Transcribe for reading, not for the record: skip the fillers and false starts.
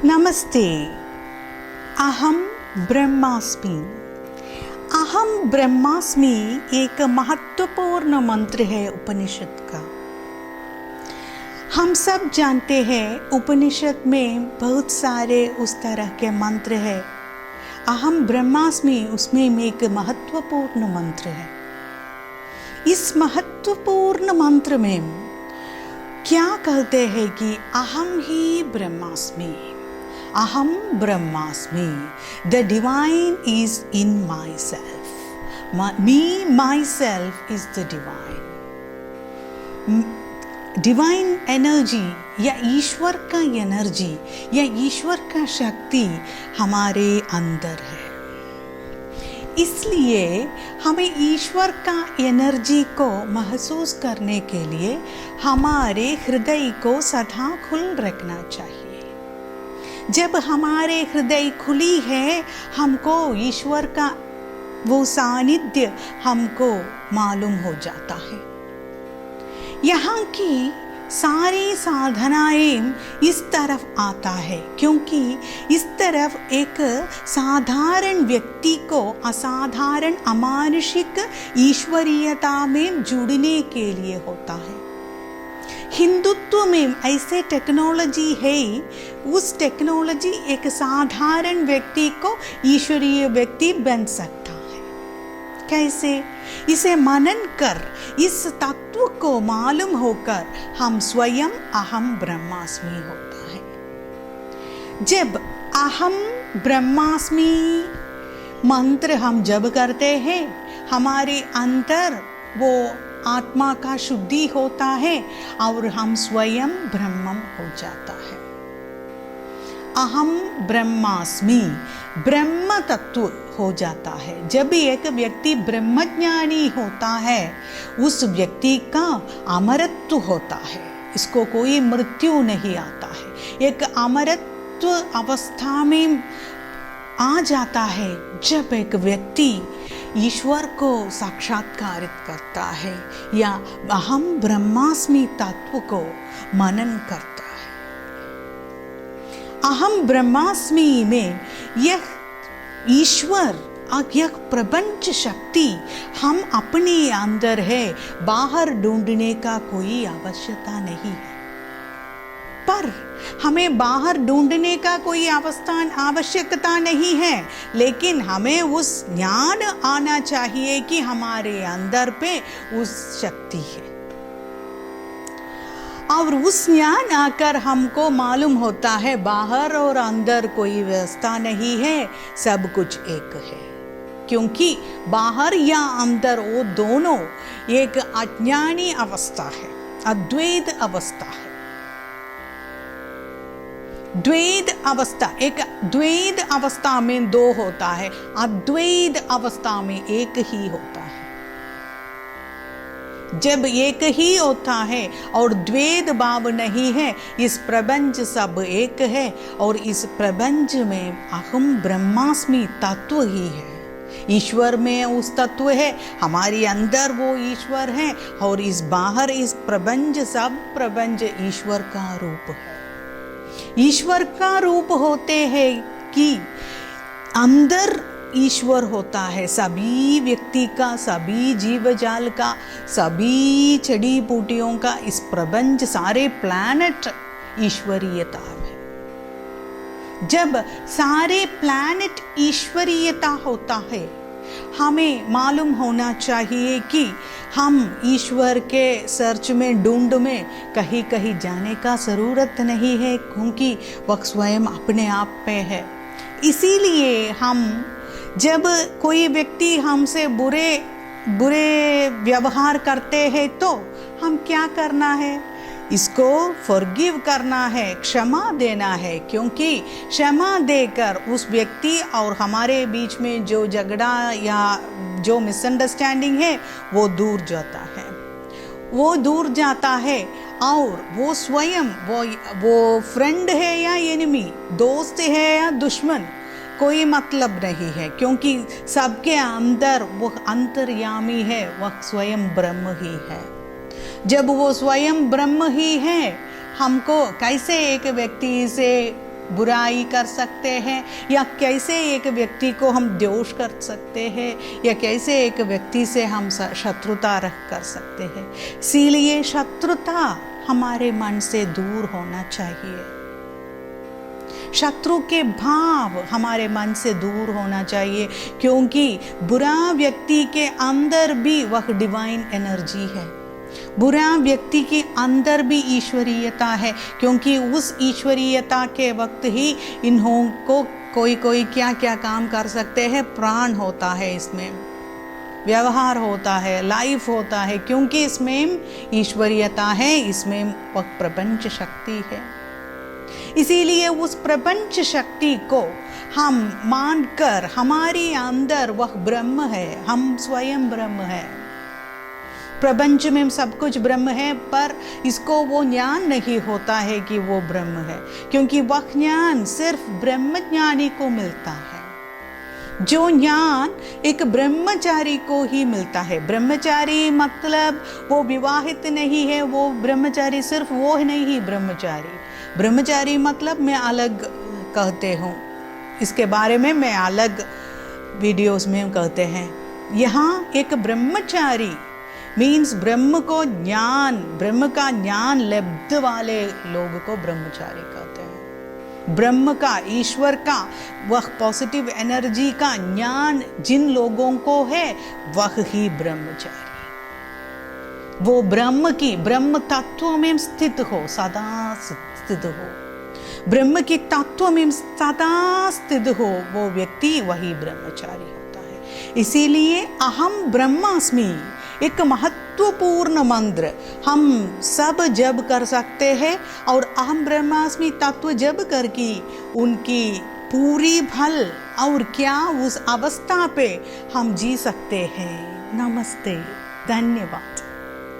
नमस्ते। अहम ब्रह्मास्मि। अहम ब्रह्मास्मि एक महत्वपूर्ण मंत्र है उपनिषद का। हम सब जानते हैं उपनिषद में बहुत सारे उस तरह के मंत्र हैं। अहम ब्रह्मास्मि उसमें एक महत्वपूर्ण मंत्र है। इस महत्वपूर्ण मंत्र में क्या कहते हैं कि अहम ही ब्रह्मास्मि। Aham Brahmasmi. The divine is in myself. Myself is the divine. Divine energy या ईश्वर का एनर्जी या ईश्वर का शक्ति हमारे अंदर है। इसलिए हमें ईश्वर का एनर्जी को महसूस करने के लिए हमारे हृदय को सदा खुल रखना चाहिए। जब हमारे हृदय खुली है, हमको ईश्वर का वो सानिध्य हमको मालूम हो जाता है। यहाँ की सारी साधनाएं इस तरफ आता है, क्योंकि इस तरफ एक साधारण व्यक्ति को असाधारण अमानुषिक ईश्वरीयता में जुड़ने के लिए होता है। हिंदुत्व में ऐसे टेक्नोलॉजी है, उस टेक्नोलॉजी एक साधारण व्यक्ति को ईश्वरीय व्यक्ति बन सकता है। कैसे? इसे मनन कर, इस तत्व को मालूम होकर हम स्वयं अहम ब्रह्मास्मि होता है। जब अहम ब्रह्मास्मि मंत्र हम जप करते हैं, हमारे अंदर वो आत्मा का शुद्धि होता है और हम स्वयं ब्रह्मम हो जाता है। अहम ब्रह्मास्मि ब्रह्म तत्व हो जाता है। जब एक व्यक्ति ब्रह्मज्ञानी होता है, उस व्यक्ति का अमरत्व होता है, इसको कोई मृत्यु नहीं आता है। एक अमरत्व अवस्था में आ जाता है जब एक व्यक्ति ईश्वर को साक्षात्कारित करता है या अहम ब्रह्मास्मि तत्व को मनन करता है। अहम ब्रह्मास्मि में यह ईश्वर और यह प्रपंच शक्ति हम अपने अंदर है, बाहर ढूंढने का कोई आवश्यकता नहीं है। पर हमें बाहर ढूंढने का कोई आवश्यकता नहीं है, लेकिन हमें उस ज्ञान आना चाहिए कि हमारे अंदर पे उस शक्ति है। और उस ज्ञान आकर हमको मालूम होता है बाहर और अंदर कोई व्यवस्था नहीं है, सब कुछ एक है। क्योंकि बाहर या अंदर वो दोनों एक अज्ञानी अवस्था है, अद्वैत अवस्था है। द्वैत अवस्था, एक द्वैत अवस्था में दो होता है, अद्वैत अवस्था में एक ही होता है। जब एक ही होता है और द्वैत भाव नहीं है, इस प्रपंच सब एक है और इस प्रपंच में अहम ब्रह्मास्मि तत्व ही है। ईश्वर में उस तत्व है, हमारे अंदर वो ईश्वर है और इस बाहर इस प्रपंच सब प्रपंच ईश्वर का रूप है। ईश्वर का रूप होते हैं कि अंदर ईश्वर होता है, सभी व्यक्ति का, सभी जीव जाल का, सभी जड़ी बूटियों का, इस प्रपंच सारे प्लैनेट ईश्वरीयता में। जब सारे प्लैनेट ईश्वरीयता होता है, हमें मालूम होना चाहिए कि हम ईश्वर के सर्च में, ढूंढ में कहीं कहीं जाने का ज़रूरत नहीं है, क्योंकि वह स्वयं अपने आप पे है। इसीलिए हम जब कोई व्यक्ति हमसे बुरे व्यवहार करते हैं तो हम क्या करना है? इसको फॉरगिव करना है, क्षमा देना है, क्योंकि क्षमा देकर उस व्यक्ति और हमारे बीच में जो झगड़ा या जो मिसअंडरस्टैंडिंग है वो दूर जाता है, वो दूर जाता है। और वो स्वयं वो फ्रेंड है या एनिमी, दोस्त है या दुश्मन, कोई मतलब नहीं है, क्योंकि सबके अंदर वो अंतर्यामी है, वह स्वयं ब्रह्म ही है। जब वो स्वयं ब्रह्म ही है, हमको कैसे एक व्यक्ति से बुराई कर सकते हैं, या कैसे एक व्यक्ति को हम दोष कर सकते हैं, या कैसे एक व्यक्ति से हम शत्रुता रख कर सकते हैं। इसीलिए शत्रुता हमारे मन से दूर होना चाहिए। शत्रु के भाव हमारे मन से दूर होना चाहिए, क्योंकि बुरा व्यक्ति के अंदर भी वह डिवाइन एनर्जी है। बुरा व्यक्ति के अंदर भी ईश्वरीयता है, क्योंकि उस ईश्वरीयता के वक्त ही इन्हों को कोई क्या क्या काम कर सकते हैं। प्राण होता है इसमें, व्यवहार होता है, लाइफ होता है, क्योंकि इसमें ईश्वरीयता है, इसमें वह प्रपंच शक्ति है। इसीलिए उस प्रपंच शक्ति को हम मानकर हमारे अंदर वह ब्रह्म है, हम स्वयं ब्रह्म है। प्रपंच में सब कुछ ब्रह्म है, पर इसको वो ज्ञान नहीं होता है कि वो ब्रह्म है, क्योंकि वह ज्ञान सिर्फ ब्रह्मज्ञानी को मिलता है। जो ज्ञान एक ब्रह्मचारी को ही मिलता है। ब्रह्मचारी मतलब वो विवाहित नहीं है, वो ब्रह्मचारी सिर्फ वो नहीं ब्रह्मचारी। ब्रह्मचारी मतलब मैं अलग कहते हूँ, इसके बारे में मैं अलग वीडियोस में कहते हैं। यहाँ एक ब्रह्मचारी मीन्स ब्रह्म को ज्ञान, ब्रह्म का ज्ञान लब्ध वाले लोग को ब्रह्मचारी कहते हैं। ब्रह्म का, ईश्वर का, वह पॉजिटिव एनर्जी का ज्ञान जिन लोगों को है वह ही ब्रह्मचारी। वो ब्रह्म तत्व में स्थित हो, सदा स्थित हो, ब्रह्म के तत्व में सदा स्थित हो, वो व्यक्ति वही ब्रह्मचारी होता है। इसीलिए अहम ब्रह्मास्मि एक महत्वपूर्ण मंत्र हम सब जप कर सकते हैं, और अहम ब्रह्मास्मि तत्व जप करके उनकी पूरी फल और क्या उस अवस्था पे हम जी सकते हैं। नमस्ते, धन्यवाद।